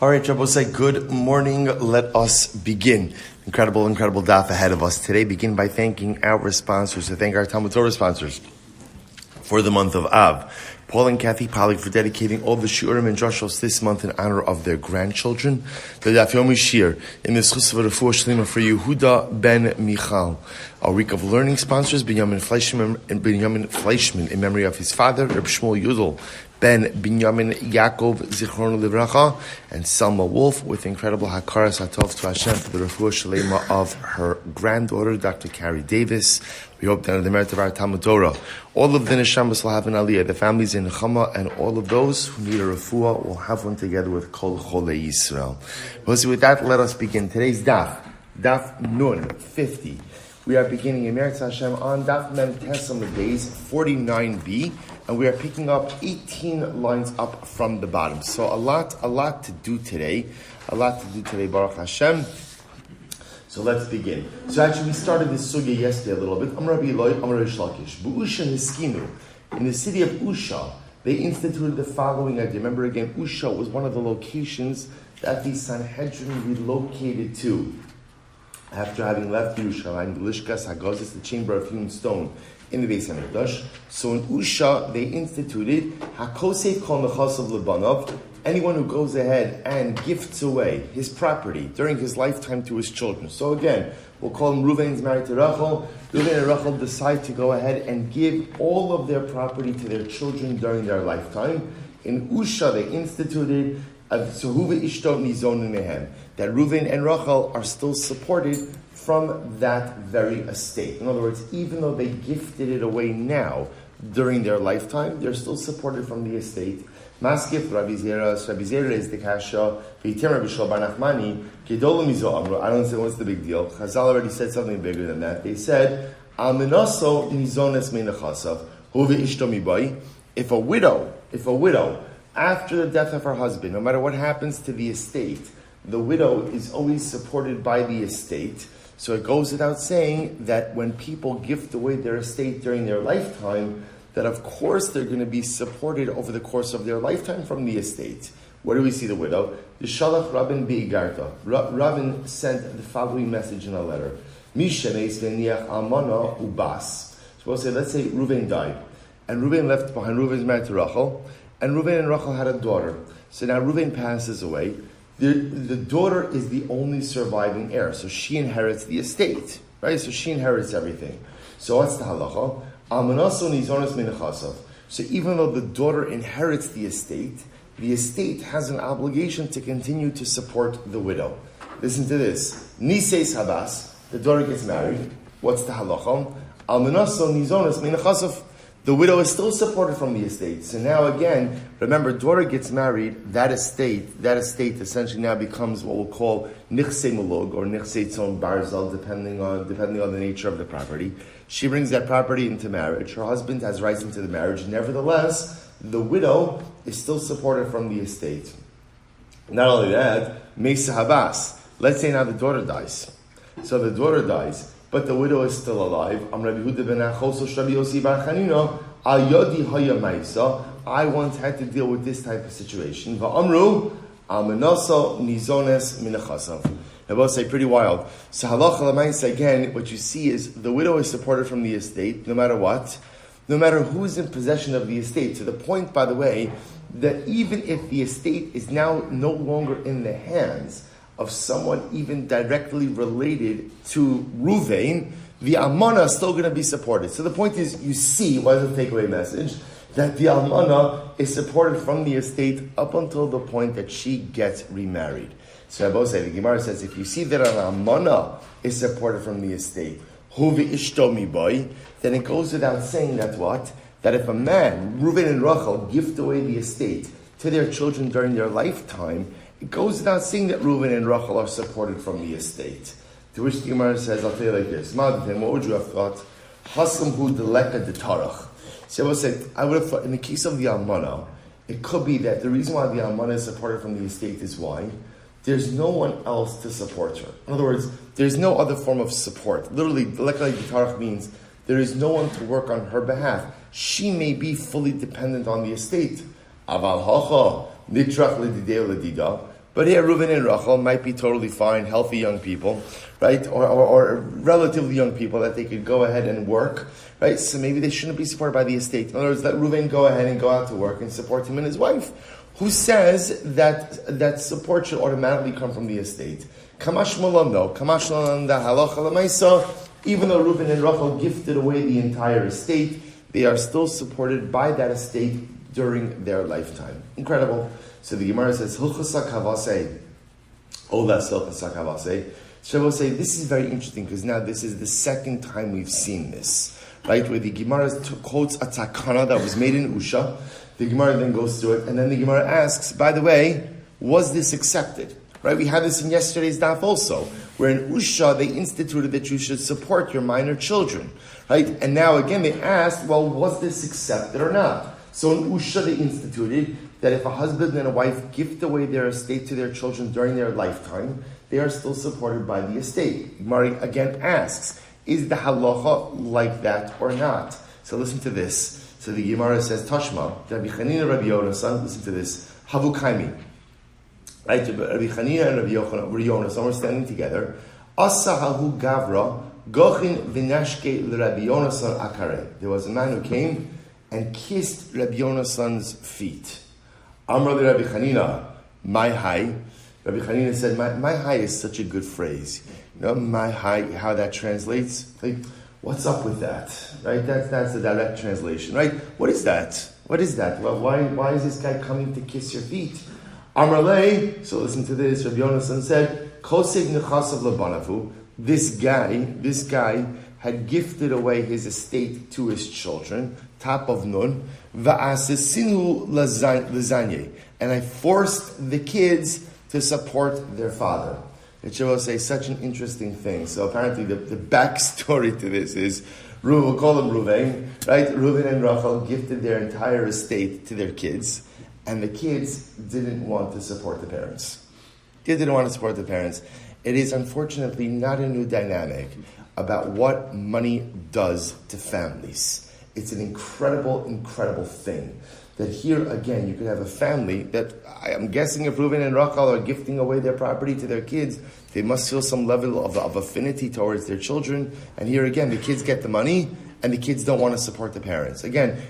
All right, Rabbi, say good morning. Let us begin. Incredible daf ahead of us today. Begin by thanking our sponsors. To thank our TALMUD TORAH sponsors for the month of Av. Paul and Kathy Pollack for dedicating all the shiurim and drushos this month in honor of their grandchildren. The Daf Yomi shir in the schus of refuah shlema for Yehuda Ben Michal. A week of learning sponsors, Binyomin Fleischman in memory of his father, Rabbi Shmuel Yudel Ben Binyomin Yaakov Zichron Livracha, and Selma Woolf with incredible hakaras hatov to Hashem for the refuah shlema of her granddaughter, Dr. Kari Davis. We hope that under the merit of our TALMUD TORAH, all of the neshamas will have an aliyah, the families in Chama, and all of those who need a refuah will have one together with Kol Cholei Yisrael. Well, so with that, let us begin. Today's Daf Nun 50. We are beginning in Meretz Hashem on Daf Mem Tesam the days 49b, and we are picking up 18 lines up from the bottom. So a lot to do today. Baruch Hashem. So let's begin. So actually we started this sugya yesterday a little bit. Rabbi, Rabbi Shlakish. Bu'usha Niskinu. In the city of Usha, they instituted the following idea. Remember again, Usha was one of the locations that the Sanhedrin relocated to after having left Yerushalayim, the Lishkas Hagazis, the chamber of hewn stone in the Beis Hamikdash. So in Usha, they instituted Hakosef Kol Nechasav Lebanov. Anyone who goes ahead and gifts away his property during his lifetime to his children. So again, we'll call him Reuven's married to Rachel. Reuven and Rachel decide to go ahead and give all of their property to their children during their lifetime. In Usha, they instituted that Reuven and Rachel are still supported from that very estate. In other words, even though they gifted it away now during their lifetime, they're still supported from the estate. Maskif Rabbi Zera is the kasha. V'yitem Rabbi Shal Bar Nachmani Gedolim Mizo Amru. I don't say what's the big deal. Chazal already said something bigger than that. They said Al Minoso Nizones Meinachasav Huvi Ishto Mibai. If a widow after the death of her husband, no matter what happens to the estate, the widow is always supported by the estate. So it goes without saying that when people gift away their estate during their lifetime, that of course they're going to be supported over the course of their lifetime from the estate. Where do we see the widow? The Shalach Rabin Beigarta. Rabin sent the following message in a letter. Mishaneis v'niach almana ubas. So we'll say, let's say Reuven died, and Reuven left behind. Reuven's married to Rachel, and Reuven and Rachel had a daughter. So now Reuven passes away. The daughter is the only surviving heir, so she inherits the estate, right? So she inherits everything. So what's the halacha? So even though the daughter inherits the estate has an obligation to continue to support the widow. Listen to this. Niseis habas, the daughter gets married. What's the halacha? The widow is still supported from the estate. So now again, remember, daughter gets married, that estate essentially now becomes what we'll call nichse mulog or nichse tzon barzal, depending on the nature of the property. She brings that property into marriage. Her husband has rights into the marriage. Nevertheless, the widow is still supported from the estate. Not only that, Meisa Habas. Let's say now the daughter dies. So the daughter dies, but the widow is still alive. Yehuda Ben Michal, I once had to deal with this type of situation. Va'amru almenoso nizones minachasav. I will say pretty wild. So halacha l'maisa, again, what you see is the widow is supported from the estate, no matter what, no matter who is in possession of the estate. To the point, by the way, that even if the estate is now no longer in the hands of someone even directly related to Reuven, the almana is still going to be supported. So the point is, you see, what is the takeaway message? That the almana is supported from the estate up until the point that she gets remarried. So Rabbi say, the Gemara says, if you see that an almana is supported from the estate, huvi ishto mibai, then it goes without saying that what? That if a man, Reuven and Rachel, gift away the estate to their children during their lifetime, it goes without saying that Reuven and Rachel are supported from the estate. To which the Gemara says, I'll tell you like this. What would you have thought? Hasamhu deleka de TORAH. So I would have thought, in the case of the almana, it could be that the reason why the almana is supported from the estate is why? There's no one else to support her. In other words, there's no other form of support. Literally, deleka de TORAH means there is no one to work on her behalf. She may be fully dependent on the estate. Aval hacha nitrach ledidei ledida. But here, Reuven and Rachel might be totally fine, healthy young people, right? Or relatively young people that they could go ahead and work, right? So maybe they shouldn't be supported by the estate. In other words, let Reuven go ahead and go out to work and support him and his wife. Who says that support should automatically come from the estate? Kamash Malam, no. Kamash Malam, the halacha l'maisa, even though Reuven and Rachel gifted away the entire estate, they are still supported by that estate during their lifetime. Incredible. So the Gemara says, Hilchasa kavase, Ola Silchasa kavase. Shevos say, this is very interesting because now this is the second time we've seen this, right? Where the Gemara quotes a takana that was made in Usha. The Gemara then goes through it, and then the Gemara asks, by the way, was this accepted? Right? We had this in yesterday's daf also, where in Usha they instituted that you should support your minor children, right? And now again they asked, well, was this accepted or not? So in Usha they instituted that if a husband and a wife gift away their estate to their children during their lifetime, they are still supported by the estate. Gemara again asks, is the halacha like that or not? So listen to this. So the Gemara says, Tashma, Rabbi Chanina, Rabbi Yonasan, listen to this, Havu Kaimi. Right, Rabbi Chanina and Rabbi Yonasan were standing together. Asa hahu gavra, gochin v'nashke l'Rabbi Yonasan akare. There was a man who came and kissed Rabbi Yonasan's feet. Amr Rabbi Chanina, my high. Rabbi Chanina said, my high is such a good phrase. You know, my high, how that translates? Like, what's up with that? Right? That's the direct translation, right? What is that? What is that? Well, why is this guy coming to kiss your feet? Amr lei, so listen to this, Rabbi Yonasan said, Koseg nechasav lebanavu, this guy had gifted away his estate to his children, top of nun, va'asesinu lazanye, and I forced the kids to support their father. It should say such an interesting thing. So apparently the backstory to this is, we'll call them Reuven, right? Reuven and Rachel gifted their entire estate to their kids, and the kids didn't want to support the parents. They didn't want to support the parents. It is unfortunately not a new dynamic about what money does to families. It's an incredible, incredible thing. That here again, you could have a family that, I'm guessing if Reuven and Rachel are gifting away their property to their kids, they must feel some level of affinity towards their children. And here again, the kids get the money, and the kids don't want to support the parents. Again,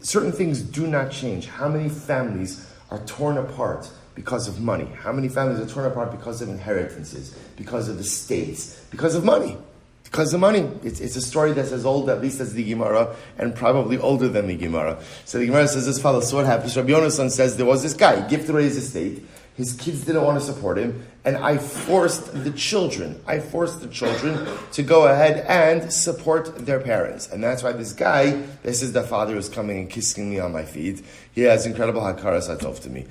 certain things do not change. How many families are torn apart because of money? How many families are torn apart because of inheritances, because of estates, because of money? Because of money. It's a story that's as old, at least, as the Gemara, and probably older than the Gemara. So the Gemara says as follows. So what happens? Rabbi Yonasan says there was this guy, gifted away his estate. His kids didn't want to support him, and I forced the children to go ahead and support their parents. And that's why this guy, this is the father who's coming and kissing me on my feet. He has incredible hakaras atov to me.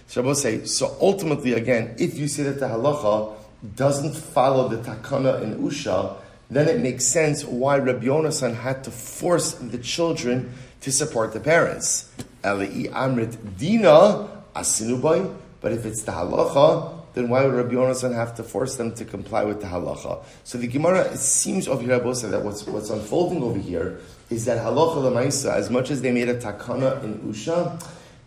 So Rabbi say, so ultimately again, if you say that the halacha doesn't follow the takana in Usha, then it makes sense why Rabbi Yonasan had to force the children to support the parents. But if it's the halacha, then why would Rabbi Yonasan have to force them to comply with the halacha? So the Gemara, it seems over here, that what's unfolding over here is that halacha l'maisa, as much as they made a takana in Usha,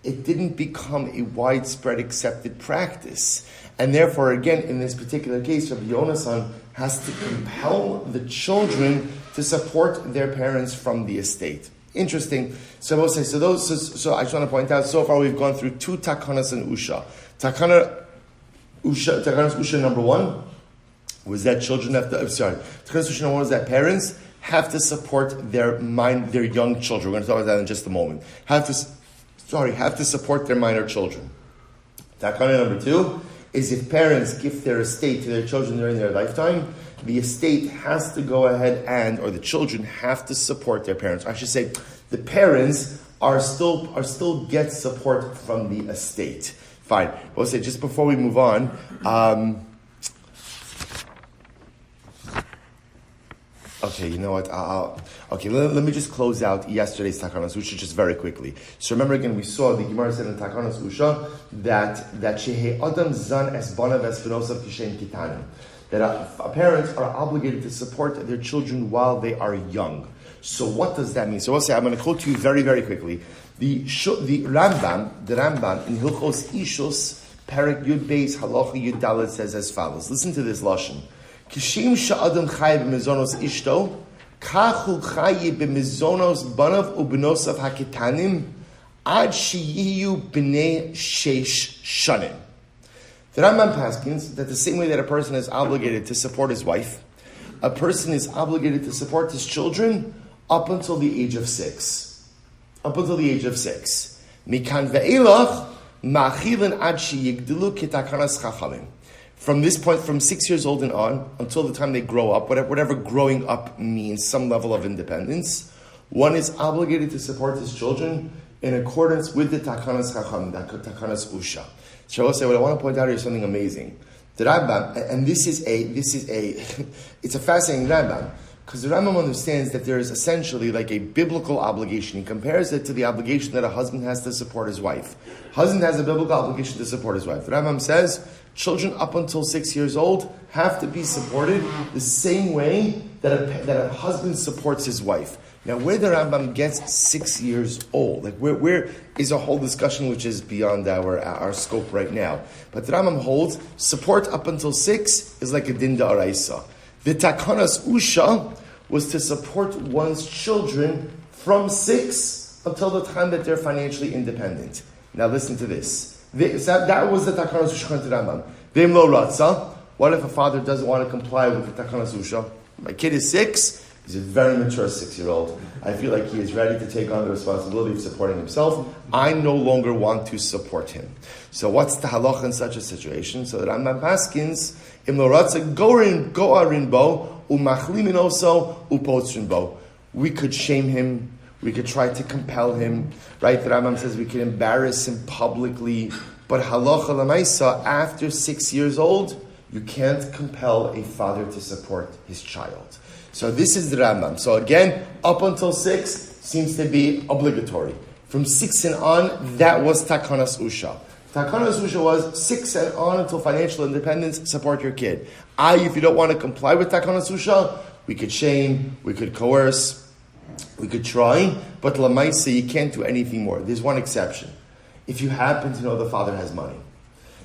it didn't become a widespread accepted practice. And therefore, again, in this particular case, Rabbi Yonasan has to compel the children to support their parents from the estate. Interesting. So I just want to point out, so far we've gone through two takanas in Usha. Takanas Usha number one was that Takanas Usha number one was that parents have to support their young children. We're going to talk about that in just a moment. Have to support their minor children. Takana number two is if parents gift their estate to their children during their lifetime, the estate has to go ahead or the children have to support their parents. I should say, the parents are still get support from the estate. Fine. We'll say just before we move on. Okay, you know what? Let me just close out yesterday's Takanas Usha just very quickly. So remember again, we saw the Gemara said in Takanas Usha that Shehe Adam Zan Es Banav Es Fenosav Kishen Kitanim. That parents are obligated to support their children while they are young. So what does that mean? So I'm going to quote to you very, very quickly. The Rambam in Hilchos Ishus, Perek Yud Beis Halacha Yud Dalet says as follows. Listen to this lashon. Kishim sha'adam chay b'mizonos ishto, kachu chay b'mizonos banav u'benosav haketanim, ad sheyiyu b'nei sheish shanim. The Rambam paskins that the same way that a person is obligated to support his wife, a person is obligated to support his children up until the age of 6. Up until the age of 6. Mikan ve'elach ma'achilin ad sheyigdelu kitakanas chachamim. From this point, from 6 years old and on, until the time they grow up, whatever growing up means, some level of independence, one is obligated to support his children in accordance with the takanas chachamim, the takanas usha. So what I want to point out here is something amazing. The Rambam, and it's a fascinating Rambam, because the Rambam understands that there is essentially like a biblical obligation. He compares it to the obligation that a husband has to support his wife. Husband has a biblical obligation to support his wife. The Rambam says children up until 6 years old have to be supported the same way that a husband supports his wife. Now, where the Rambam gets 6 years old, like where is a whole discussion which is beyond our scope right now. But the Rambam holds support up until 6 is like a din da'araisa. The takanas usha was to support one's children from 6 until the time that they're financially independent. Now, listen to this. That was the takanas usha to Rambam. V'im lo ratza. What if a father doesn't want to comply with the takanas usha? My kid is 6. He's a very mature 6-year-old. I feel like he is ready to take on the responsibility of supporting himself. I no longer want to support him. So what's the halacha in such a situation? So that Rambam paskins, im lo ratza goarin bo, umachlimin also upotzrin bo. We could shame him. We could try to compel him. Right? The Rambam says we could embarrass him publicly. But halacha l'maisa, after 6 years old, you can't compel a father to support his child. So this is the Rambam. So again, up until 6 seems to be obligatory. From 6 and on, that was takanas usha. Takanas usha was 6 and on until financial independence, support your kid. If you don't want to comply with takanas usha, we could shame, we could coerce, we could try, but lamaisa, you can't do anything more. There's one exception. If you happen to know the father has money.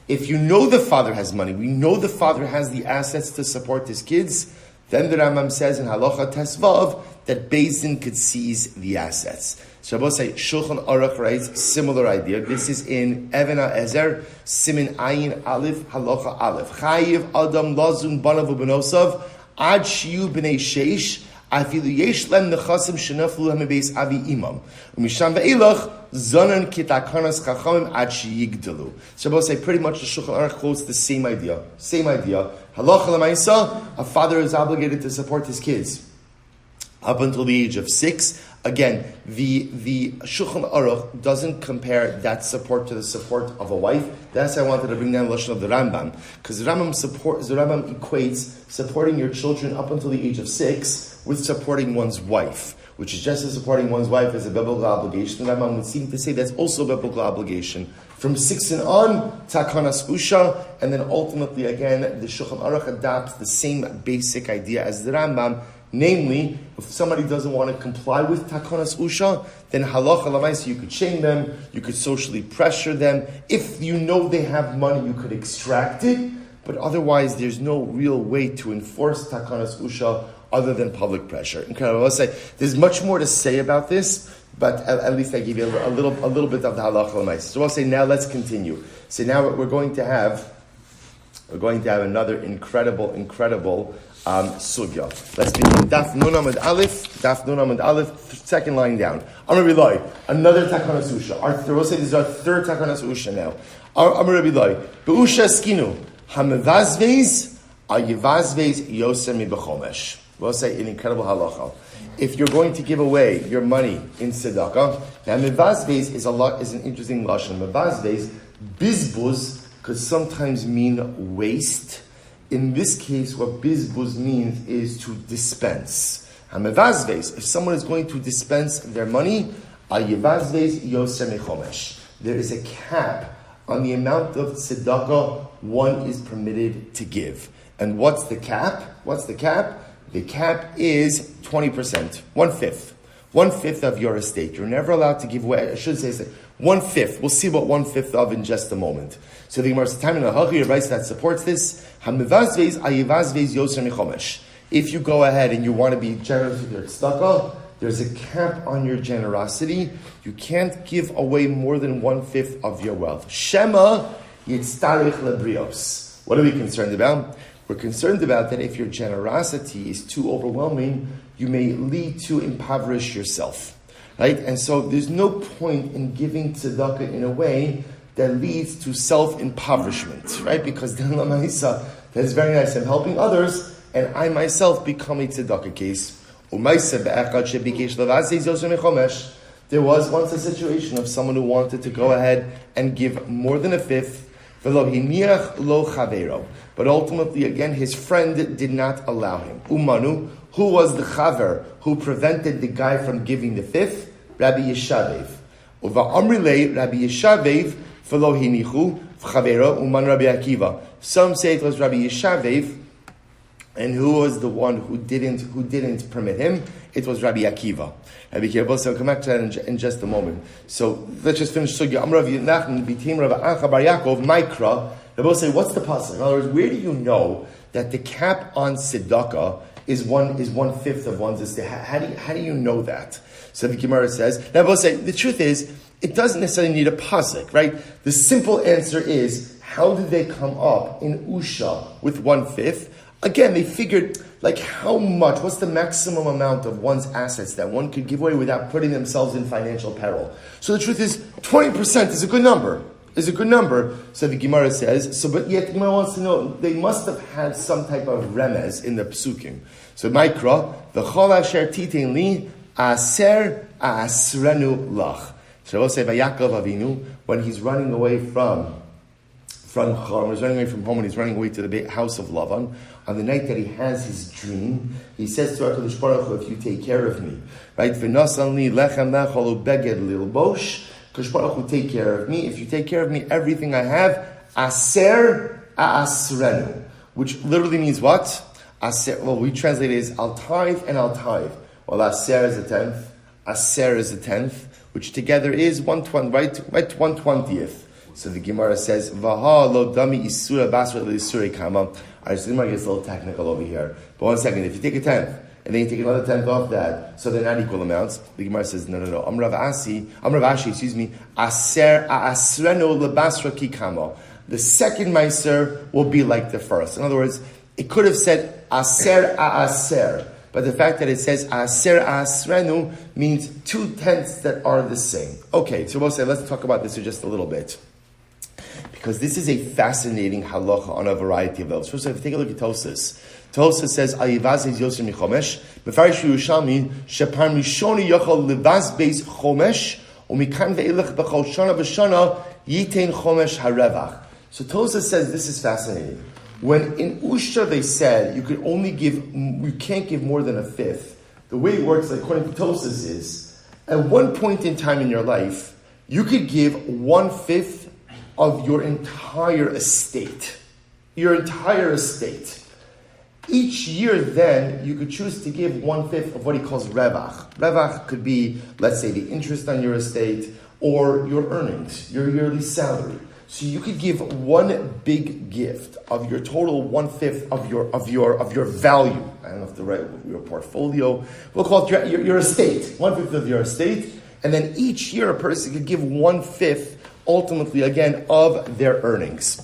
If you know the father has money, we know the father has the assets to support his kids, then the Rambam says in Halacha Tesvav that Beis Din could seize the assets. Shabbos say Shulchan Aruch writes similar idea. This is in Evena Ezer Simin Ayin Aleph Halacha Aleph. Chayiv Adam Lazun Banav Ubenosav Ad Shiyu Bnei Sheish Afilu Yesh Lem Nechasim Shenaflu Hamebeis Avi Imam Umisham Ve'ilach Zonan Kitakanas Chachamim Ad Sheyigdalu. Shabbos say pretty much the Shulchan Aruch quotes the same idea. Halacha l'maisa, a father is obligated to support his kids up until the age of 6. Again, the Shulchan Aruch doesn't compare that support to the support of a wife. That's why I wanted to bring down the lashon of the Rambam, because the Rambam equates supporting your children up until the age of 6 with supporting one's wife, which is just as supporting one's wife as a biblical obligation. The Rambam would seem to say that's also a biblical obligation. From 6 and on, takanas usha, and then ultimately again, the Shulchan Aruch adopts the same basic idea as the Rambam. Namely, if somebody doesn't want to comply with takanas usha, then halacha l'maisa, you could shame them, you could socially pressure them. If you know they have money, you could extract it, but otherwise there's no real way to enforce takanas usha other than public pressure. Incredible. I'll say there's much more to say about this, but at least I give you a little bit of the halacha l'maisa. So I'll say now let's continue. So now we're going to have another incredible sugya. Let's begin. Daf Nun Aleph, second line down. Amar Rabbi, another takanas usha. We'll say this is our third takanas usha now. Amar Rabbi, beusha skinu hamevazvez ayivazvez yosem mibechomesh. We'll say an incredible halacha. If you're going to give away your money in tzedakah, now mevazvez is an interesting lashon. Mevazvez, bizbuz could sometimes mean waste. In this case, what bizbuz means is to dispense. Hamevazvez, if someone is going to dispense their money, ayivazvez yosem mibechomesh. There is a cap on the amount of tzedakah one is permitted to give. And what's the cap? The cap is 20%, 1/5. 1/5 of your estate. You're never allowed to give away. I should say 1/5. We'll see what 1/5 of in just a moment. So the Gemara's time in the Hachi writes that supports this. If you go ahead and you want to be generous with your tzedakah, there's a cap on your generosity. You can't give away more than 1/5 of your wealth. Shema yitztarich lebrios. What are we concerned about? We're concerned about that if your generosity is too overwhelming, you may lead to impoverish yourself, right? And so there's no point in giving tzedakah in a way that leads to self-impoverishment, right? Because then lamaisa, that is very nice. I'm helping others, and I myself become a tzedakah case. There was once a situation of someone who wanted to go ahead and give more than 1/5, but ultimately, again, his friend did not allow him. Umanu, who was the chaver who prevented the guy from giving the 5th? Rabbi Yeshavev. Uva Amrile, Rabbi Yeshavev, v'lo hinichu, v'chavero, uman Rabbi Akiva. Some say it was Rabbi Yeshavev, and who was the one who didn't permit him? It was Rabbi Akiva. Rabbi Akiva, so I'll come back to that in just a moment. So let's just finish. Sugya Amrav Yinachman b'tim Rav Acha bar Yaakov Mikra. They both say, what's the pasuk? In other words, where do you know that the cap on tzedakah is 1/5 of one's estate? How do you know that? So the Gemara says, they both say, the truth is, it doesn't necessarily need a pasuk, right? The simple answer is, how did they come up in Usha with 1/5? Again, they figured, how much, what's the maximum amount of one's assets that one could give away without putting themselves in financial peril? So the truth is, 20% is a good number. So the Gemara says, but yet the Gemara wants to know, they must have had some type of remez in the psukim. So Mikra, v'chol asher titein li, aser asrenu lach. So we'll say by Yaakov Avinu, when he's running away from Chaim, he's running away from home, and he's running away to the house of Lavan. On the night that he has his dream, he says to HaKadosh Baruch Hu, if you take care of me, right? V'nasan li lechem lechol ubeged lilbosh. HaKadosh Baruch Hu, take care of me. If you take care of me, everything I have, aser asrenu, which literally means what? Aser. Well, we translate it as I'll tithe and I'll tithe. Well, aser is a 10th, aser is a 10th, which together is 1/20, right? 1/20th. So the Gemara says, "Vaha lo dami isura basra lo isura kama." All right, so the Gemara gets a little technical over here. But 1 second, if you take a 10th and then you take another 10th off that, so they're not equal amounts. The Gemara says, "No. Amrav Ashi, aser asreno lebasra ki kama." The second meiser will be like the first. In other words, it could have said aser. But the fact that it says aser asrenu means 2/10 that are the same. Okay, so we'll say, let's talk about this for just a little bit. Because this is a fascinating halacha on a variety of levels. First, if you take a look at Tosas. Tosas says, Ayivaz is Yosef Michomesh, Mefarish Yerushalmi, Shepar Mishoni Yochel Livaz Beis Chomesh, Umikan Ve'ilach B'chol Shana B'Shana, Yitain Chomesh HaRevach. So Tosas says, this is fascinating. When in Usha they said, you can't give more than 1/5. The way it works, according to Tosas, is, at one point in time in your life, you could give 1/5 of your entire estate. Each year then, you could choose to give 1/5 of what he calls revach. Revach could be, let's say, the interest on your estate or your earnings, your yearly salary. So you could give one big gift of your total 1/5 of your value. I don't know if the right your portfolio. We'll call it your estate. 1/5 of your estate, and then each year a person could give 1/5, ultimately again, of their earnings.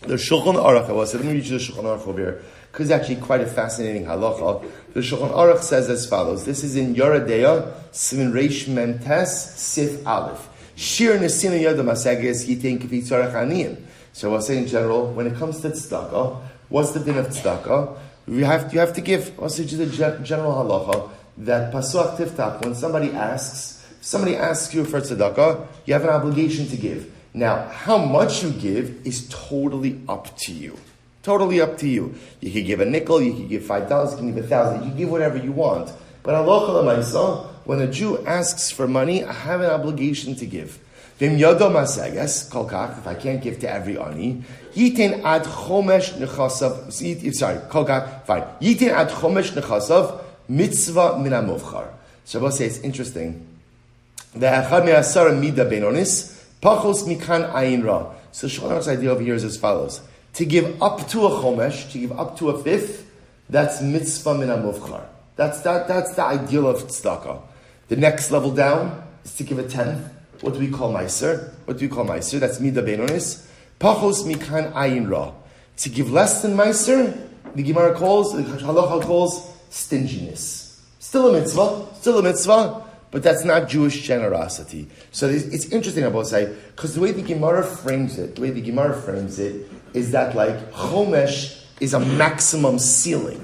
The Shulchan Aruch, let me read you the Shulchan Aruch over here, because it's actually quite a fascinating halacha. The Shulchan Aruch says as follows. This is in Yoredeya, Simin Reish Mem Tes Sif Aleph. Shir Nesina Yodam Asages Yitain Kafi Tzarech Aniyim. So I'll say in general, when it comes to tzedakah, what's the din of tzedakah? You have to give. I'll say just a general halacha that Pasuach Tiftach, when somebody asks you for tzedakah, you have an obligation to give. Now, how much you give is totally up to you. Totally up to you. You can give a nickel, you can give $5, you can give 1,000, you can give whatever you want. But halacha l'maisa, when a Jew asks for money, I have an obligation to give. V'im yodo maseges, kol kach, if I can't give to every ani, yitin ad chomesh nechasav, kol kach, fine. Yitin ad chomesh nechasav, mitzvah min hamuvchar. Shabbos say it's interesting. The echad me'asara mida benonis pachos mikan ayin ra. So Shulchan Aruch's idea over here is as follows: to give up to a chomesh, to give up to a fifth, that's mitzvah min hamuvchar. That's the ideal of tzedakah. The next level down is to give a tenth. What do we call meiser? That's mida benonis. Pachos mikan ayin ra. To give less than meiser, the Gemara calls, the halacha calls, stinginess. Still a mitzvah, but that's not Jewish generosity. So it's interesting, I both say, because the way the Gemara frames it is that like chomesh is a maximum ceiling.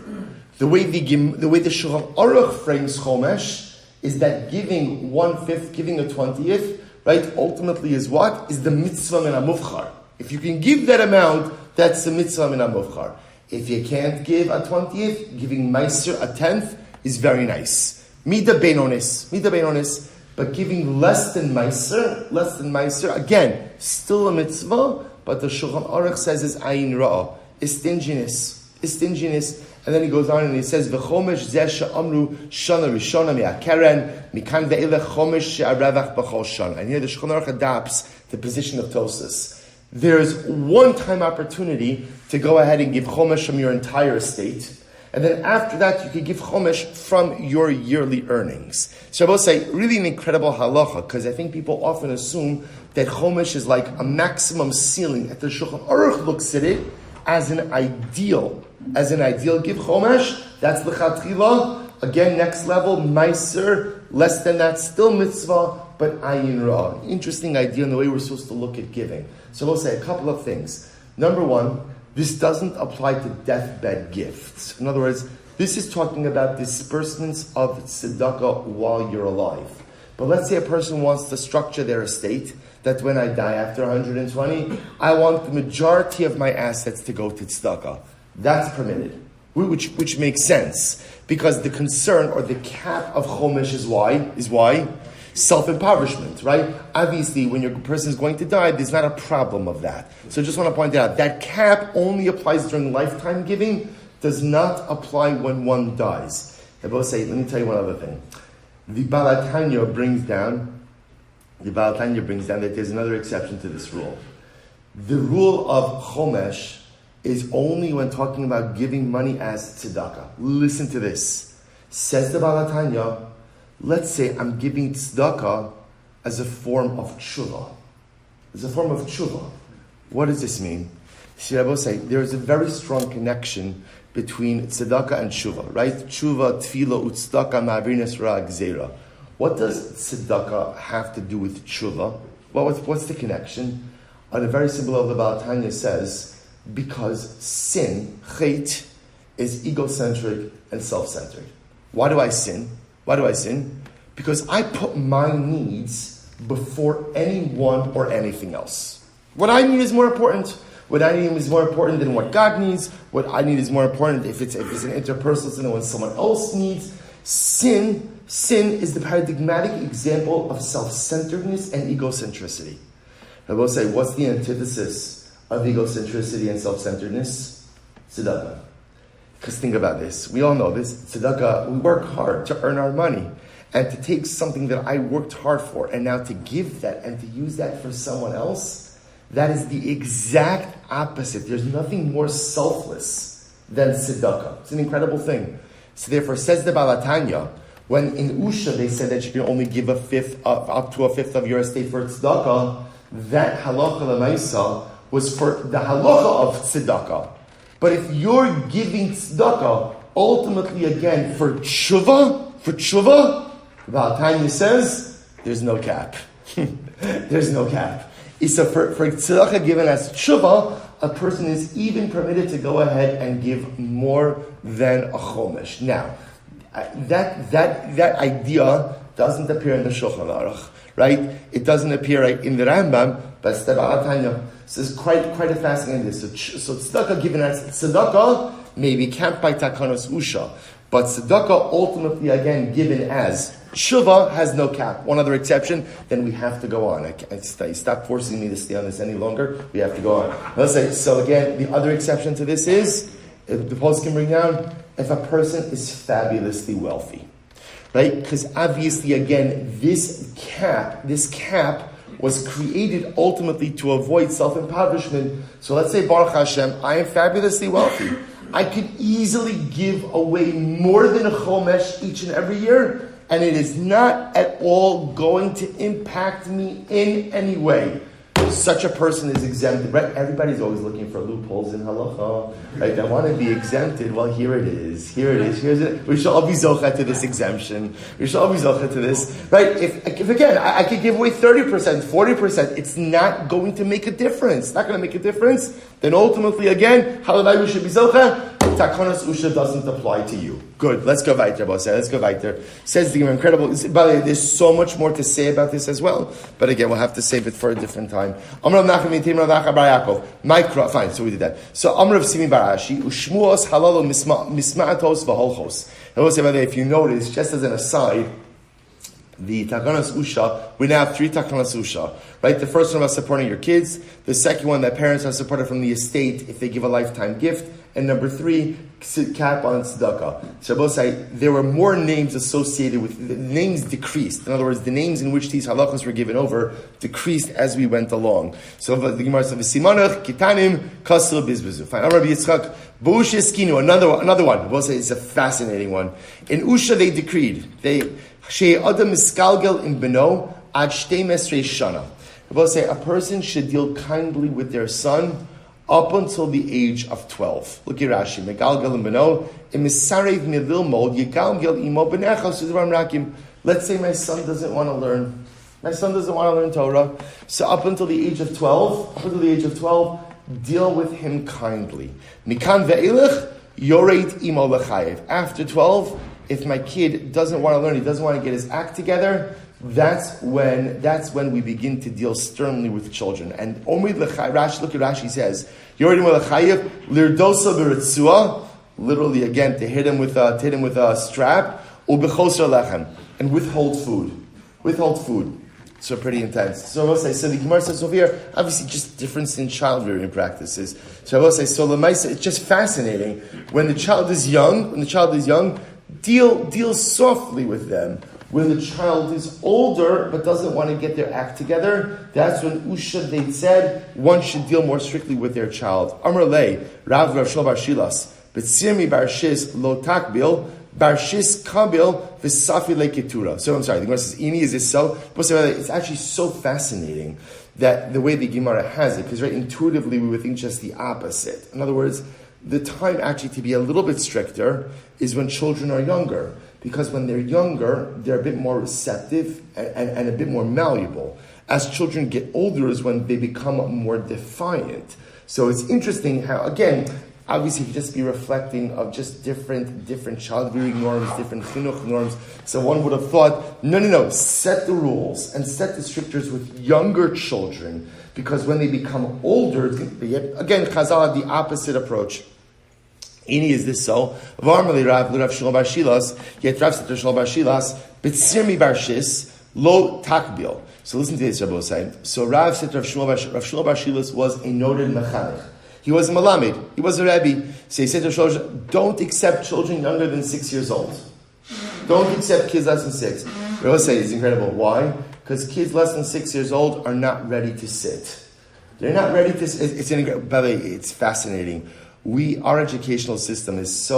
The way the Shulchan Aruch frames chomesh is that giving 1/5, giving a 20th, right, ultimately is what? Is the mitzvah min hamuvchar. If you can give that amount, that's the mitzvah min hamuvchar. If you can't give a 20th, giving meiser a 10th is very nice. Mida beinonis, but giving less than meiser, again, still a mitzvah, but the Shulchan Aruch says is ayin ra'ah, is stinginess. And then he goes on and he says, "V'chomesh zeh she'amru shana rishona mi'akeren mikan ve'ilech chomesh she'arevach b'chol shana." And here the Shulchan Aruch adopts the position of Tosas. There's one-time opportunity to go ahead and give chomesh from your entire estate, and then after that you could give chomesh from your yearly earnings. So I will say, really an incredible halacha, because I think people often assume that chomesh is like a maximum ceiling. At the Shulchan Aruch looks at it as an ideal. Give chomesh, that's l'chatchila. Again, next level, meiser, less than that, still mitzvah, but ayin ra. Interesting idea in the way we're supposed to look at giving. So we'll say a couple of things. Number one, this doesn't apply to deathbed gifts. In other words, this is talking about disbursements of tzedakah while you're alive. But let's say a person wants to structure their estate, that when I die after 120, I want the majority of my assets to go to tzedakah. That's permitted, which makes sense, because the concern or the cap of chomesh is why? Self-impoverishment, right? Obviously, when your person is going to die, there's not a problem of that. So I just want to point out, that cap only applies during lifetime giving, does not apply when one dies. I both say, let me tell you one other thing. The Baal HaTanya brings down that there's another exception to this rule. The rule of chomesh is only when talking about giving money as tzedakah. Listen to this. Says the Baal HaTanya, let's say I'm giving tzedakah as a form of tshuva. What does this mean? See, I will say, there is a very strong connection between tzedakah and tshuva, right? Tshuva, tefillah, u'tzedakah, ma'avirnes ra gzeira. What does tzedakah have to do with tshuva? Well, what's the connection? On a very simple level, the Baal HaTanya says, because sin, chet, is egocentric and self-centered. Why do I sin? Because I put my needs before anyone or anything else. What I need is more important. What I need is more important than what God needs. What I need is more important if it's an interpersonal sin than what someone else needs. Sin is the paradigmatic example of self-centeredness and egocentricity. I will say, what's the antithesis of egocentricity and self-centeredness? Tzedakah. Because think about this. We all know this. Tzedakah, we work hard to earn our money. And to take something that I worked hard for and now to give that and to use that for someone else, that is the exact opposite. There's nothing more selfless than tzedakah. It's an incredible thing. So therefore, says the Baal HaTanya, when in Usha they said that you can only give up to a fifth of your estate for tzedakah, that halacha l'maisa was for the halacha of tzedakah. But if you're giving tzedakah, ultimately again for tshuva, the Baal HaTanya says, there's no cap. There's no cap. So for tzedakah given as tshuva, a person is even permitted to go ahead and give more than a chomesh. Now, that idea doesn't appear in the Shulchan Aruch, right? It doesn't appear in the Rambam, but it's the Baal HaTanya. So it's quite a fascinating thing. So tzedakah given as tzedakah maybe can't by takanos usha, but tzedakah ultimately again given as tshuva has no cap. One other exception, then we have to go on. Stop forcing me to stay on this any longer. We have to go on. Let's say, so again, the other exception to this is, if the post can bring down, if a person is fabulously wealthy, right? Because obviously, again, this cap was created ultimately to avoid self-impoverishment. So let's say, Baruch Hashem, I am fabulously wealthy. I could easily give away more than a chomesh each and every year, and it is not at all going to impact me in any way. Such a person is exempted, right? Everybody's always looking for loopholes in halacha, right? I want to be exempted. Well, here it is. Here's it. We should all be zocha to this exemption. We should all be zocha to this, right? If again, I could give away 30%, 40%, it's not going to make a difference. It's not going to make a difference. Then ultimately, again, halavai we should be zocha. Takanas Usha doesn't apply to you. Good. Let's go weiter, Boss. Let's go weiter. Says the incredible. By the way, there's so much more to say about this as well. But again, we'll have to save it for a different time. Fine. So we did that. So Amr of Simi Barashi Ushmuos Halalo Misma'atos V'Holchos. I will say, by the way, if you notice, just as an aside, the Takanas Usha, we now have 3 Takanas Usha, right? The first one about supporting your kids. The second one that parents are supported from the estate if they give a lifetime gift. And number 3, cap on tzedakah. So both say there were more names associated with the names decreased. In other words, the names in which these halachos were given over decreased as we went along. So the Gemara says, "V'simanach kitanim kasel bizbezu." Fine. Rabbi Yitzchak b'usha eskinu. Another one. Both say it's a fascinating one. In Usha they decreed shei adam miskalgel in beno ad shtei mesrei shana. Both say a person should deal kindly with their son up until the age of 12. Look at Rashi. Megalgal and Beno, Emisarev Mililmod, Yegalgal Imo Benecha, Suburban Rakim. Let's say my son doesn't want to learn. My son doesn't want to learn Torah. So up until the age of 12, deal with him kindly. Mikan ve'elech, Yoreit Imo Lechayev. After 12, if my kid doesn't want to learn, he doesn't want to get his act together, that's when we begin to deal sternly with children. And Omid Rashi, look at Rashi says, literally again to hit him with a strap, and withhold food. So pretty intense. So I will say, so the Gemara says over here, obviously just difference in child rearing practices. So I will say, so Lamaisa, it's just fascinating. When the child is young, deal softly with them. When the child is older but doesn't want to get their act together, that's when Usha, they said, one should deal more strictly with their child. Amr lei, Rav Shlomo bar Shilas, B'tzirmi bar Shis lo takbil, bar Shis kabil v'safi leketura. So I'm sorry, the Gemara says, Ini, is this so? It's actually so fascinating that the way the Gemara has it, because right, intuitively we would think just the opposite. In other words, the time actually to be a little bit stricter is when children are younger. Because when they're younger, they're a bit more receptive and a bit more malleable. As children get older is when they become more defiant. So it's interesting how, again, obviously you just be reflecting of just different child rearing norms, different chinuch norms. So one would have thought, no, set the rules and set the strictures with younger children. Because when they become older, again, Chazal had the opposite approach. Ini, is this so? Varmali Rav Shlomo bar Shilas, yet Rav said to Shlomo bar Shilas, B'tzirmi bar Shis, lo takbil. So listen to this, Rabbi saying. So Rav said to Rav Shlomo bar Shilas was a noted mechanech. He was a malamed. He was a Rabbi. So he said to Shlomo, don't accept children younger than 6 years old. Don't accept kids less than 6. Rabbi say it's incredible. Why? Because kids less than 6 years old are not ready to sit. They're not ready to sit. By the way, it's fascinating. Our educational system is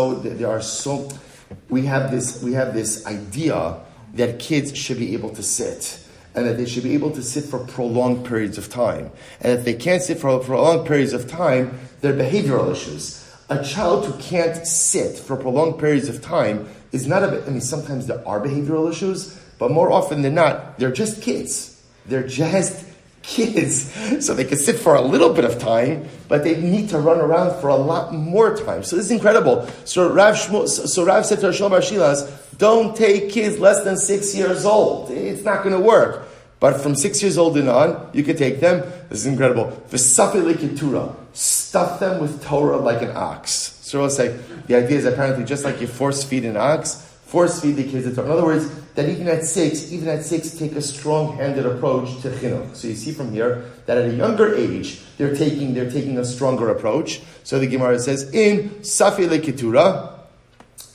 we have this idea that kids should be able to sit, and that they should be able to sit for prolonged periods of time. And if they can't sit for prolonged periods of time, they're behavioral issues. A child who can't sit for prolonged periods of time is not sometimes there are behavioral issues, but more often than not, they're just kids. They're just kids, so they can sit for a little bit of time, but they need to run around for a lot more time. So this is incredible. So Rav said to Shlomo bar Shilas, don't take kids less than 6 years old. It's not going to work. But from 6 years old and on, you can take them. This is incredible. V'safi leketura, stuff them with Torah like an ox. So we'll say the idea is apparently just like you force feed an ox, force feed the kids the Torah. In other words, that even at six, take a strong-handed approach to chinuch. So you see from here that at a younger age, they're taking a stronger approach. So the Gemara says, in safi leketura,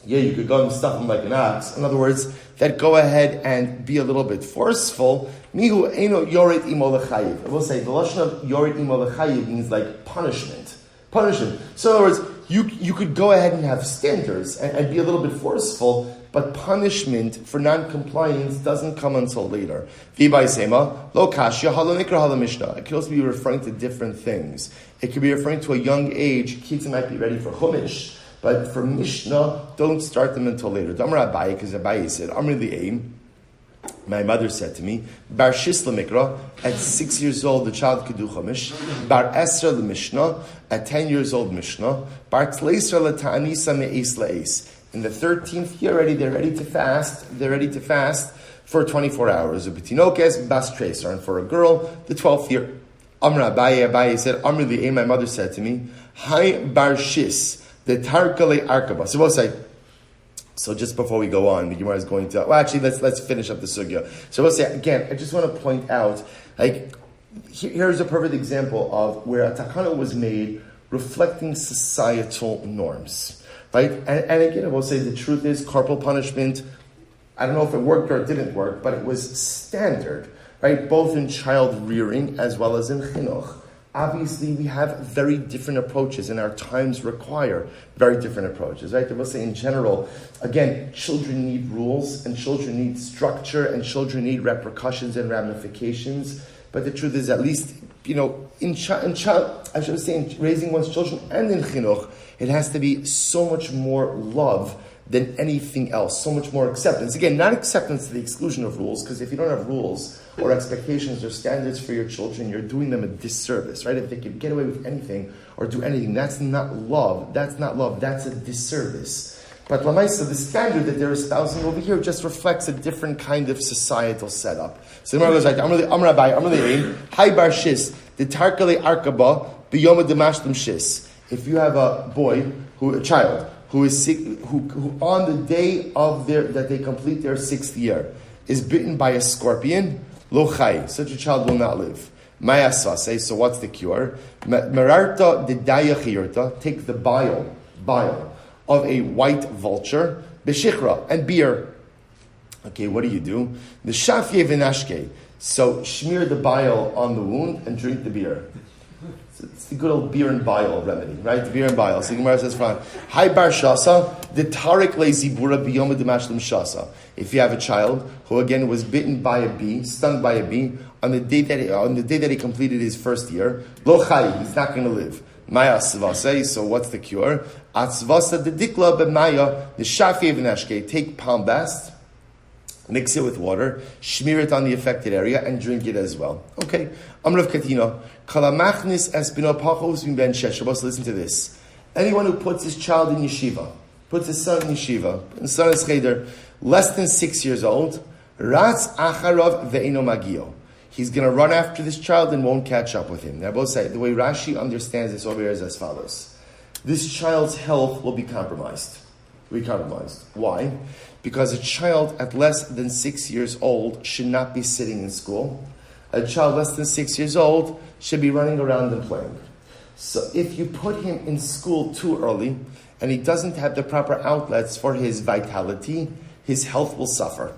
Yeah, you could go and stuff them like an ox. In other words, that go ahead and be a little bit forceful. Mihu eno yoret imo lechayiv. I will say the lashon of yoret imo lechayiv means like punishment. Punishment. So in other words, you could go ahead and have standards and be a little bit forceful, but punishment for non-compliance doesn't come until later. V'bai sema lo kashya halo nikra halo mishnah. It could also be referring to different things. It could be referring to a young age. Kids might be ready for chumash, but for Mishnah, don't start them until later. Damar Rabbi, because Rabbi said, Amri li'eim, my mother said to me, Bar Shis l'mikra, at 6 years old, the child could do chumash. Bar Esther l'mishnah, at 10 years old, Mishnah. Bar Tleisra l'ta'anisa me'es la'es. In the 13th year already, they're ready to fast. They're ready to fast for 24 hours. U'betinokes bas treisar. And for a girl, the 12th year. Amr Abaye said, Amri li'eim, my mother said to me, Hai Bar Shis, the Tarkale Arkaba. So we'll say, so just before we go on, the Gemara is going to, well actually let's finish up the sugya. So we'll say, again, I just want to point out, like, here's a perfect example of where a takana was made reflecting societal norms, right? And again, we'll say the truth is corporal punishment, I don't know if it worked or it didn't work, but it was standard, right? Both in child rearing as well as in chinuch. Obviously, we have very different approaches, and our times require very different approaches, right? I will say in general, again, children need rules, and children need structure, and children need repercussions and ramifications. But the truth is, at least, in raising one's children and in chinuch, it has to be so much more love than anything else, so much more acceptance. Again, not acceptance to the exclusion of rules, because if you don't have rules or expectations or standards for your children, you're doing them a disservice, right? If they can get away with anything or do anything, that's not love. That's not love. That's a disservice. But Lamaisa, the standard that they're espousing over here just reflects a different kind of societal setup. So the Gemara goes like, Amr Rabbi, Amr Le'ein, Hai Bar Shis, the Tarkale Arkaba, B'yoma Demashlim Shis. If you have a child, who is sick, who on the day of that they complete their 6th year is bitten by a scorpion, lo chai, such a child will not live. Maya sase, so what's the cure? Merarta dedaya chiyurta, take the bile of a white vulture, beshichra, and beer. Okay, what do? The shafye v'nashke, so smear the bile on the wound and drink the beer. It's the good old beer and bile remedy, right? The beer and bile. So the Gemara says, Hi Bar Shasa, the Tarik le Zibura biyoma demashlim Shasa. If you have a child who again was bitten by a bee, stung by a bee, on the day that he completed his 1st year, lo chai, he's not going to live. Maya svase, so what's the cure? Atzvasa the dikla b'maya, the shafi v'nashke, take palm bast, mix it with water, smear it on the affected area, and drink it as well. Okay. Amrav Katina. Kalamachnis espino pachos bin ben shesh. Listen to this. Anyone who puts his child in yeshiva, puts his son in yeshiva, his son is cheder, less than 6 years old, ratz acharov ve'ino magio. He's going to run after this child and won't catch up with him. Now, both say the way Rashi understands this over here is as follows. This child's health will be compromised. Why? Because a child at less than 6 years old should not be sitting in school. A child less than 6 years old should be running around and playing. So if you put him in school too early and he doesn't have the proper outlets for his vitality, his health will suffer.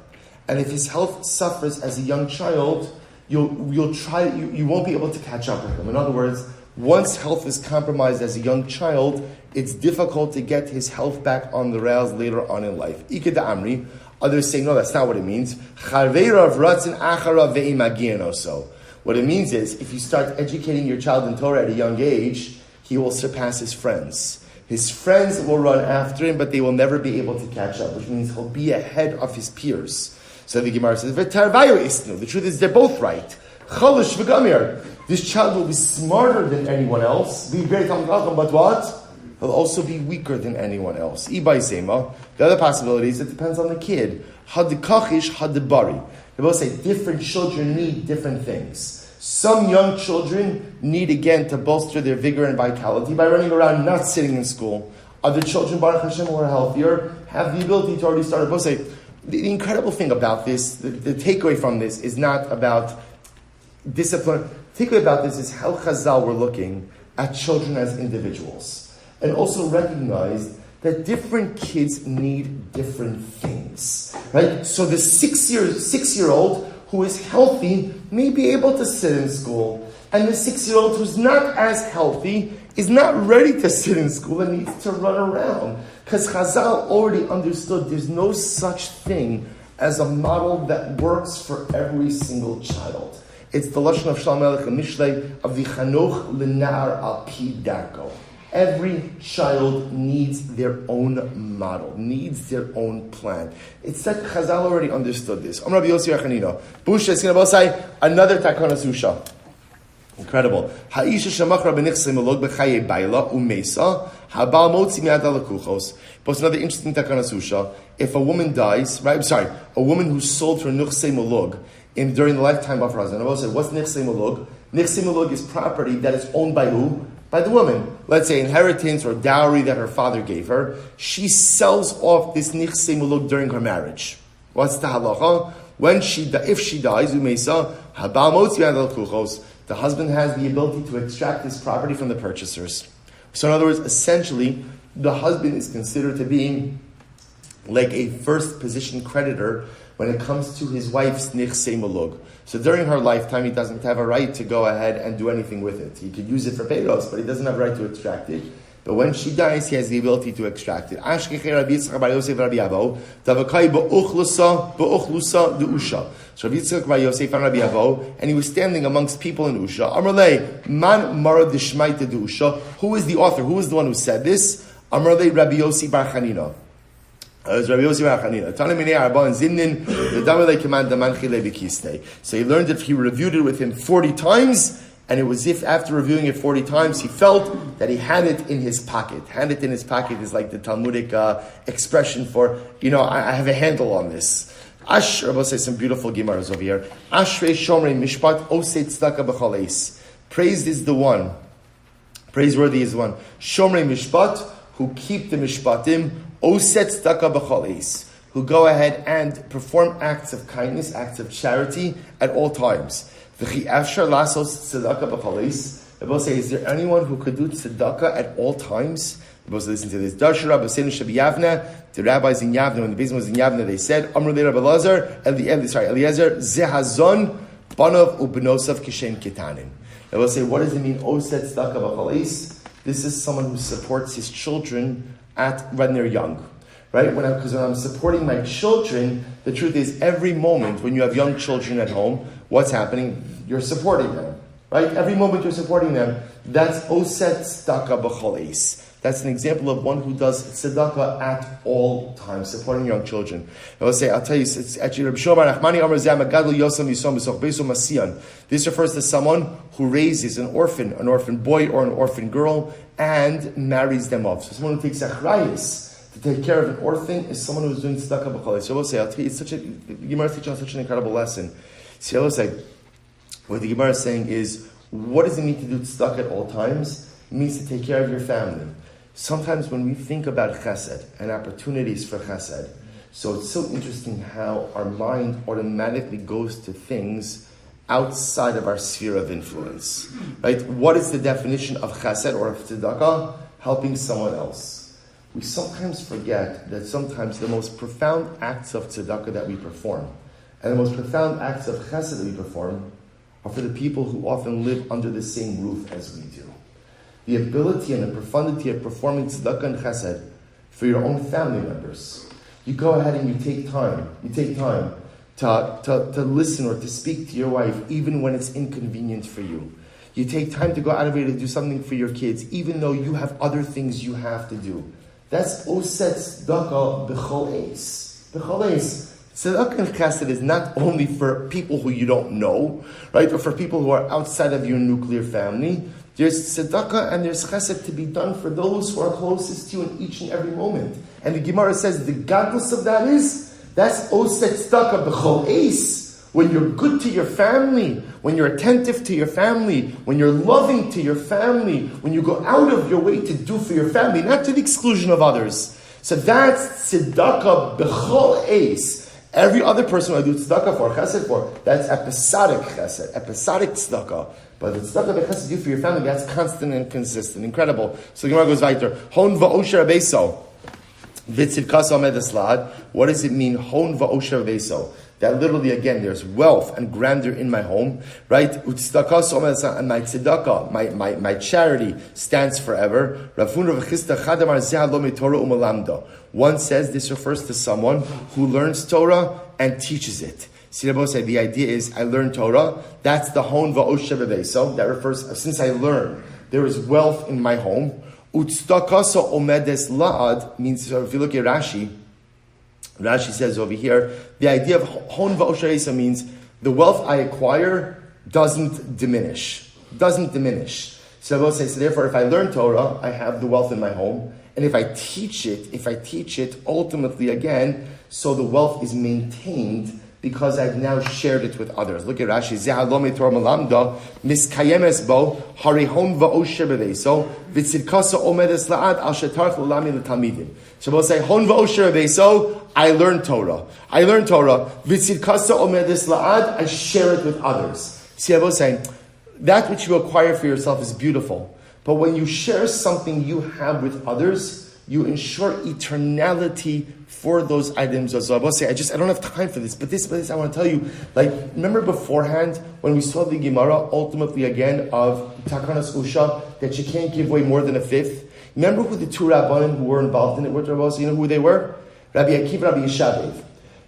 And if his health suffers as a young child, you won't be able to catch up with him. In other words, once health is compromised as a young child, it's difficult to get his health back on the rails later on in life. Ike da Amri, others say, no, that's not what it means. What it means is, if you start educating your child in Torah at a young age, he will surpass his friends. His friends will run after him, but they will never be able to catch up, which means he'll be ahead of his peers. So the Gemara says, the truth is, they're both right. This child will be smarter than anyone else, be very but what? He'll also be weaker than anyone else. The other possibility is it depends on the kid. Hadikachish, hadibari. They both say different children need different things. Some young children need again to bolster their vigor and vitality by running around, not sitting in school. Other children, Baruch Hashem, who are healthier, have the ability to already start. Both say the incredible thing about this, the takeaway from this is not about discipline. The takeaway about this is how Chazal were looking at children as individuals. And also recognize that different kids need different things, right? So the six-year-old who is healthy may be able to sit in school, and the 6-year-old who's not as healthy is not ready to sit in school and needs to run around. Because Chazal already understood there's no such thing as a model that works for every single child. It's the Lashon of Shalom Melech and Mishlei of the Chanoch L'Nar Al Pi Darko. Every child needs their own model, needs their own plan. It's that Chazal already understood this. Rabbi Yossi Achanino. Busha Sinabosai, another Takana Susha. Incredible. Ha'isha Shamachra b'nichsei melog b'chaye baila u'mesa habal motzi mi'ad alakuchos. But another interesting Takana Susha. If a woman dies, a woman who sold her nichsei melog during the lifetime of her husband. I said, what's nichsei melog? Nichsei melog is property that is owned by who? By the woman. Let's say inheritance or dowry that her father gave her. She sells off this nichsei melog during her marriage. What's the halacha? If she dies, umesa habal motzi mi'ad alakuchos. The husband has the ability to extract this property from the purchasers. So in other words, essentially, the husband is considered to be like a first position creditor when it comes to his wife's nichsei malug. So during her lifetime, he doesn't have a right to go ahead and do anything with it. He could use it for payros, but he doesn't have a right to extract it. But when she dies, he has the ability to extract it. So Rabbi Yitzchak Bar Yosef and Rabbi Avo, and he was standing amongst people in Usha. Amrlei, man mara dishmaita de Usha. Who is the author? Who is the one who said this? Amrlei Rabbi Yossi Bar Chanina. It was Rabbi Yossi Bar Chanina. So he learned it. He reviewed it with him 40 times. And it was if after reviewing it 40 times, he felt that he had it in his pocket. Had it in his pocket is like the Talmudic expression for, I have a handle on this. Rabbi says some beautiful Gemaras over here. Ashrei Shomrei Mishpat Osei Tzedakah B'chol Eis. Praised is the one. Praiseworthy is the one. Shomrei Mishpat, who keep the Mishpatim. Osei Tzedakah B'chol Eis. Who go ahead and perform acts of kindness, acts of charity at all times. V'chi afshar lasos tzedakah b'chol eis. Rabbi say, is there anyone who could do tzedakah at all times? Rabbi listen to this. Darsha Rabbi Seinu Shabi Yavna. The rabbis in Yavna, when the business was in Yavna, they said, Amru le Rabbi Eliezer, Zehazon Banov u'benosav kishem ketanim. Rabbi say, what does it mean? Oseh tzedakah b'chol eis. This is someone who supports his children when they're young. Right? Because when I'm supporting my children, the truth is every moment when you have young children at home, what's happening? You're supporting them. Right? Every moment you're supporting them. That's Oseh tzedakah b'chol eis. That's an example of one who does tzedakah at all times, supporting young children. I'll tell you, it's actually Rabbi Shlomo Nachmani Amar Zeh Magadol Yosam Yisom B'soch Beiso Masiyan. This refers to someone who raises an orphan boy or an orphan girl, and marries them off. So someone who takes achrayus to take care of an orphan is someone who's doing tzedakah b'chol eis. So I'll tell you, the Gemara is teaching us such an incredible lesson. So I'll say, what the Gemara is saying is, what does it mean to do tzedakah at all times? It means to take care of your family. Sometimes when we think about chesed and opportunities for chesed, so it's so interesting how our mind automatically goes to things outside of our sphere of influence. Right? What is the definition of chesed or of tzedakah? Helping someone else. We sometimes forget that sometimes the most profound acts of tzedakah that we perform and the most profound acts of chesed that we perform are for the people who often live under the same roof as we do. The ability and the profundity of performing tzedakah and chesed for your own family members. You go ahead and you take time to listen or to speak to your wife even when it's inconvenient for you. You take time to go out of your way to do something for your kids even though you have other things you have to do. That's Oseh tzedakah b'chol eis. B'chol eis. Tzedakah and chesed is not only for people who you don't know, right, or for people who are outside of your nuclear family. There's tzedakah and there's chesed to be done for those who are closest to you in each and every moment. And the Gemara says the godless of that is, that's Oseh tzedakah b'chol eis. When you're good to your family, when you're attentive to your family, when you're loving to your family, when you go out of your way to do for your family, not to the exclusion of others. So that's tzedakah b'chol eis. Every other person I do tzedakah for, chesed for, that's episodic chesed, episodic tzedakah. But the tzedakah that chesed do for your family, that's constant and consistent. Incredible. So the Gemara goes weiter. Hon va'osher abeso. What does it mean? Hon va'osher veso. That literally, again, there's wealth and grandeur in my home, right? And my tzedakah, my charity stands forever. One says this refers to someone who learns Torah and teaches it. See, Rabbi said the idea is I learn Torah. That's the hon va'osher veso. That refers, since I learn, there is wealth in my home. Utstakasa omedes la'ad means, so if you look at Rashi says over here, the idea of hon va'osher means the wealth I acquire doesn't diminish. So therefore, if I learn Torah, I have the wealth in my home. And if I teach it, ultimately again, so the wealth is maintained because I've now shared it with others. Look at Rashi. Zehalome Torah malamda miskayemes bo harihon va'osher beveso v'tzidkasa omedes la'ad al shetarch l'lami l'talmidim. So we'll say hon va'osher beveso. I learn Torah. V'tzidkasa omedes la'ad. I share it with others. See, I was saying that which you acquire for yourself is beautiful, but when you share something you have with others, you ensure eternality for those items. So I will say, I don't have time for this, but this I want to tell you, remember beforehand when we saw the Gemara, ultimately again, of Takanas Usha, that you can't give away more than a fifth? Remember who the two Rabbanim who were involved in it were? You know who they were? Rabbi Akiva and Rabbi Yeshavev.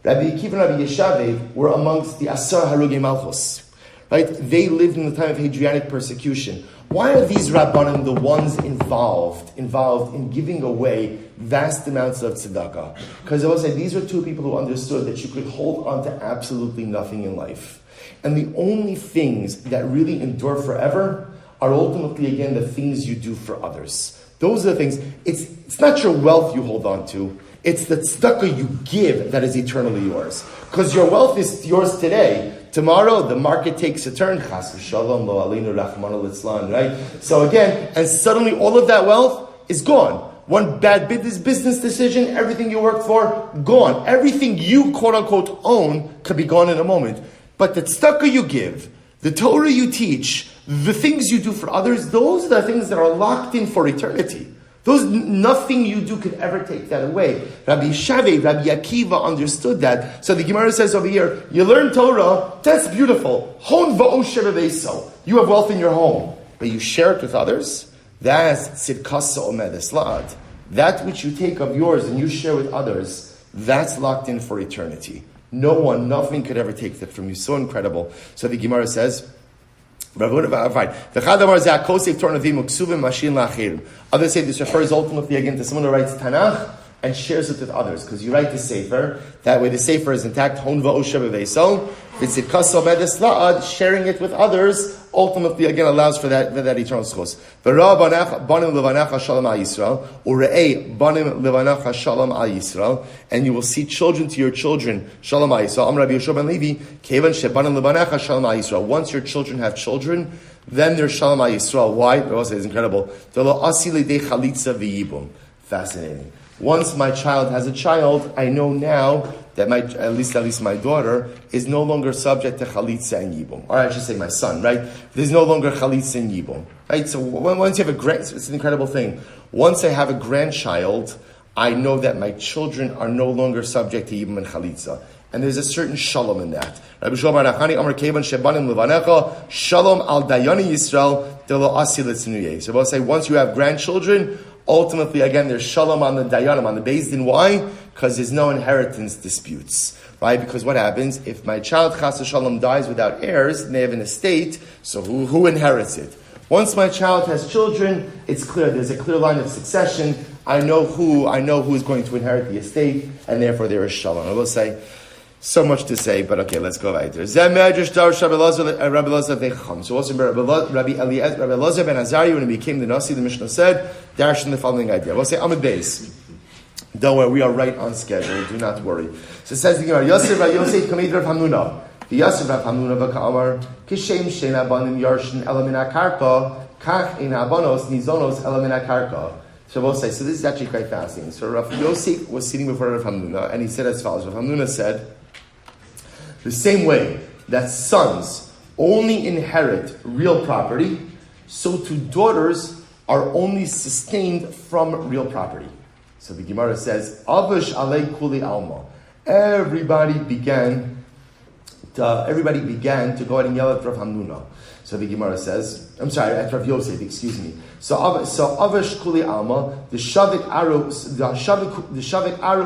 Rabbi Akiva and Rabbi Yeshavev were amongst the Asar Harugei Malchus. Right? They lived in the time of Hadrianic persecution. Why are these Rabbanim the ones involved in giving away vast amounts of tzedakah? Because I will say these were two people who understood that you could hold on to absolutely nothing in life. And the only things that really endure forever are ultimately, again, the things you do for others. Those are the things. It's not your wealth you hold on to. It's the tzedakah you give that is eternally yours. Because your wealth is yours today. Tomorrow, the market takes a turn. Chas v'shalom lo aleinu rachmana litzlan, right? So again, and suddenly all of that wealth is gone. One bad business decision, everything you worked for, gone. Everything you, quote unquote, own could be gone in a moment. But the tzedakah you give, the Torah you teach, the things you do for others, those are the things that are locked in for eternity. Nothing you do could ever take that away. Rabbi Yeshavev, Rabbi Akiva understood that. So the Gemara says over here, you learn Torah, that's beautiful. Hon va'osher beveso. You have wealth in your home, but you share it with others. That's tzidkasa omedes la'ad. That which you take of yours and you share with others, that's locked in for eternity. Nothing could ever take that from you. So incredible. So the Gemara says, Others say this refers ultimately again to someone who writes Tanakh and shares it with others. Because you write the Sefer, that way the Sefer is intact, sharing it with others ultimately again allows for that eternal schos. And you will see children to your children. Once your children have children, then they're Shalom Yisrael. Why? It's incredible. Fascinating. Once my child has a child, I know now that at least my daughter is no longer subject to chalitza and yibum. Or I should say my son, right? There's no longer chalitza and yibum. Right? So once you have it's an incredible thing. Once I have a grandchild, I know that my children are no longer subject to yibum and chalitza. And there's a certain shalom in that. Rabbi Shalom Arachani Amar Kevan Shebanim Levanecha Shalom Al Dayani Yisrael Delo Asi Litzinuye. So I'll say once you have grandchildren, ultimately, again, there's shalom on the dayanim, on the Beis Din. Why? Because there's no inheritance disputes, right? Because what happens if my child chas v'shalom dies without heirs? And they have an estate, so who inherits it? Once my child has children, it's clear. There's a clear line of succession. I know who is going to inherit the estate, and therefore there is shalom. I will say. So much to say, but okay, let's go right there. So also Rabbi Elazar ben Azariah, when he became the Nasi, the Mishnah said, darshan the following idea. We'll say Amud Beis. Don't worry, we are right on schedule. Do not worry. So it says the Gemara, Yosef Yosef Kamid Rav Hamnuna. The Yosef Rav Hamnuna v'Ka'amar Kishem Shein Abanim Yarshin Elamin HaKarka Kach Ein Abanos Nizonos Elamin HaKarka. So we'll say, so this is actually quite fascinating. So Rav Yosef was sitting before Rav Hamnuna, and he said as follows. Rav Hamnuna said, the same way that sons only inherit real property, so too daughters are only sustained from real property. So the Gemara says, Avish alei kuli alma. Everybody began to go out and yell at Rav Hamnuna. So the Gemara says, at Rav Yosef, excuse me. So Avish kuli alma, the shavik aru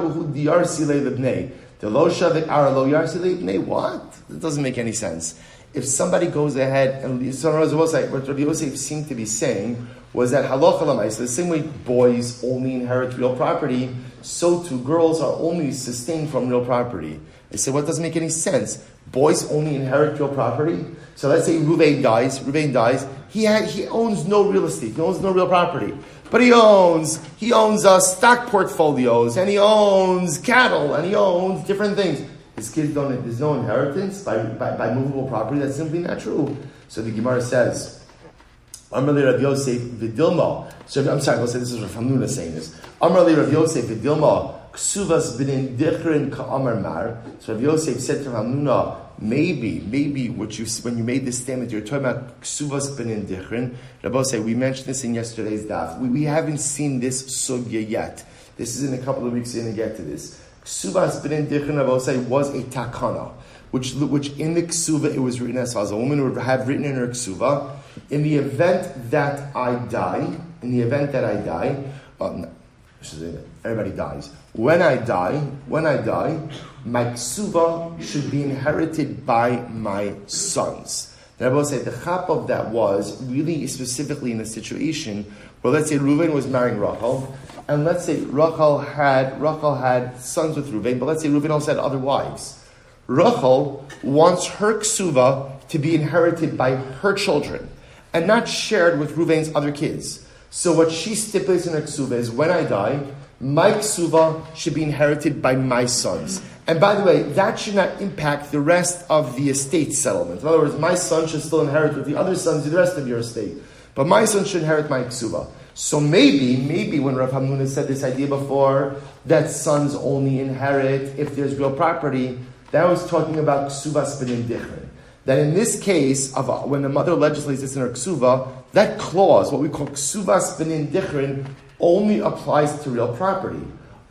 hu diyarsi lebnei. The lo shavik aru lo yarsi lebnei. What? That doesn't make any sense. If somebody goes ahead and so what Rav Yosef seemed to be saying was that halacha l'maisa, the same way boys only inherit real property, so too girls are only sustained from real property. They say, what doesn't make any sense? Boys only inherit real property. So let's say Ruvain dies. He owns no real estate. He owns no real property. But he owns stock portfolios, and he owns cattle, and he owns different things. His kids there's no inheritance by movable property. That's simply not true. So the Gemara says, Amrali Rav Yosef v'dilma. So I'm sorry, this is Rav Hamnuna saying this. Amrali Rav Yosef v'dilma. Kesuvos b'nin dichrin ka'amar mar. So Rav Yosef said to Hamnuna, maybe when you made this statement, you're talking about Kesuvos b'nin dichrin. Rabbi say we mentioned this in yesterday's daf. We haven't seen this sugya yet. This is in a couple of weeks. We're going to get to this. Kesuvos b'nin dichrin, Rabbi say, was a takana, which in the Kesuva it was written as follows. A woman would have written in her Kesuva, in the event that I die, everybody dies. When I die, my Kesuva should be inherited by my sons. The Rabbi said the chap of that was really specifically in a situation where, let's say Reuven was marrying Rachel, and let's say Rachel had sons with Reuven, but let's say Reuven also had other wives. Rachel wants her Kesuva to be inherited by her children and not shared with Reuven's other kids. So what she stipulates in her Kesuva is, when I die, my Kesuva should be inherited by my sons. And by the way, that should not impact the rest of the estate settlement. In other words, my son should still inherit with the other sons the rest of your estate. But my son should inherit my Kesuva. So maybe when Rav Hamnuna said this idea before, that sons only inherit if there's real property, that was talking about Kesuvos b'nin dichrin. That in this case, when the mother legislates this in her Kesuva, that clause, what we call Kesuvos b'nin dichrin, only applies to real property.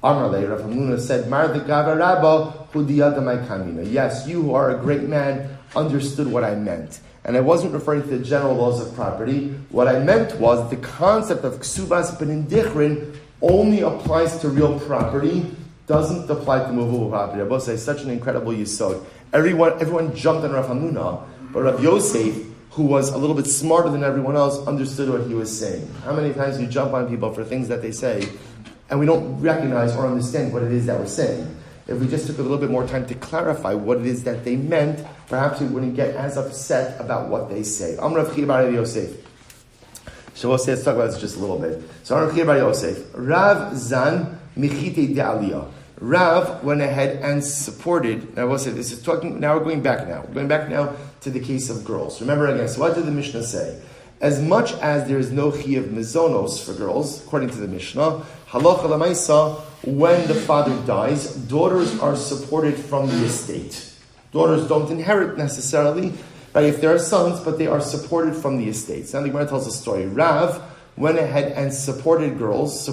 Amarle, Rav Hamnuna said, Mar de Gava Rabba, hu diyadamai kamina. Yes, you who are a great man understood what I meant. And I wasn't referring to the general laws of property. What I meant was the concept of Kesuvos b'nin dichrin only applies to real property, doesn't apply to movable property. Rabbi say such an incredible yisod. Everyone jumped on Rav Hamnuna, but Rav Yosef, who was a little bit smarter than everyone else, understood what he was saying. How many times do you jump on people for things that they say, and we don't recognize or understand what it is that we're saying? If we just took a little bit more time to clarify what it is that they meant, perhaps we wouldn't get as upset about what they say. Am Rav Chia bar Yosef. So we'll say, let's talk about this just a little bit. So Rav Chia bar Yosef, Rav Zan Michite de Aliyah. Rav went ahead and supported. Now we'll say this is talking. Now we're going back now. We're going back now to the case of girls. Remember again. So what did the Mishnah say? As much as there is no chi of mezonos for girls, according to the Mishnah, halacha l'maisa, when the father dies, daughters are supported from the estate. Daughters don't inherit necessarily, right? If there are sons, but they are supported from the estate. So now the Gemara tells a story. Rav went ahead and supported daughters.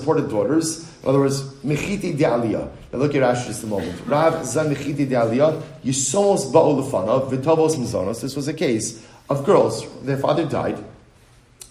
In other words, mechiti de aliyah. Now look at Rashi just a moment. Rav zan mechiti de aliyah, yisomos ba'u lefanav, v'tavos mizonos. This was a case of girls. Their father died.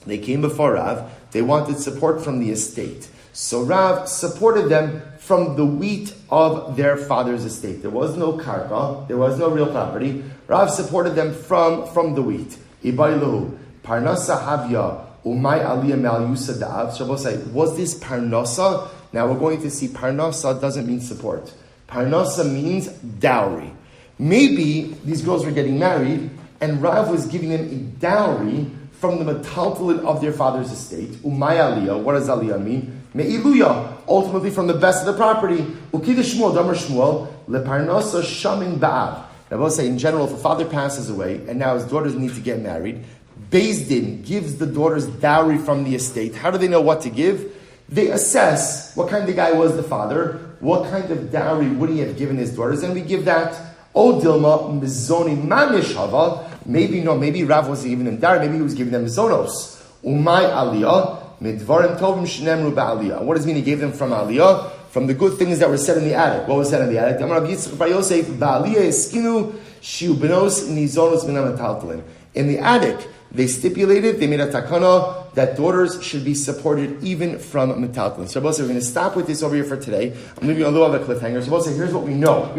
They came before Rav. They wanted support from the estate. So Rav supported them from the wheat of their father's estate. There was no karka. There was no real property. Rav supported them from the wheat. Ibailu parnasa havya umay aliyah mal yusadav. So we'll say, was this parnasa? Now we're going to see parnasa doesn't mean support. Parnasa means dowry. Maybe these girls were getting married and Rav was giving them a dowry from the metaltalin of their father's estate. Umay aliyah. What does aliyah mean? Me'iluya. Ultimately from the best of the property. Ukida Shmuel, Damar Shmuel, leparnasa shamin ba'av. Now we'll say in general, if a father passes away and now his daughters need to get married, Beis Din gives the daughters dowry from the estate. How do they know what to give? They assess what kind of guy was the father, what kind of dowry would he have given his daughters, and we give that. O Dilma mizoni mamish hava. Maybe Rav wasn't giving them dowry, maybe he was giving them zonos. Umay aliyah. midvarim tovim shnemru ba'aliyah. What does it mean he gave them from aliyah? From the good things that were said in the attic. What was said in the attic? In the attic, they stipulated, they made a takana, that daughters should be supported even from metaltalin. So we're going to stop with this over here for today. I'm leaving you a little of a cliffhanger. So here's what we know.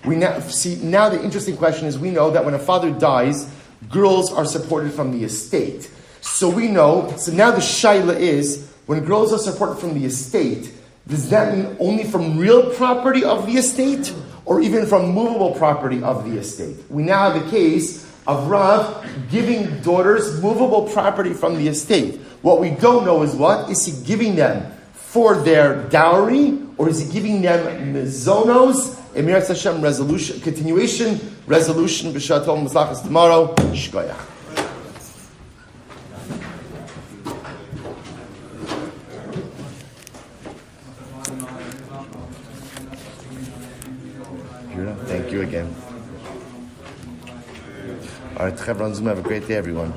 We now the interesting question is, we know that when a father dies, girls are supported from the estate. So now the shaila is, when girls are supported from the estate, does that mean only from real property of the estate, or even from movable property of the estate? We now have the case of Rav giving daughters movable property from the estate. What we don't know is, what is he giving them for their dowry, or is he giving them mizonos? Emirat Hashem resolution, b'shatom maslachas tomorrow. Shkoyach. Thank you again. All right, Chevra on Zoom. Have a great day, everyone.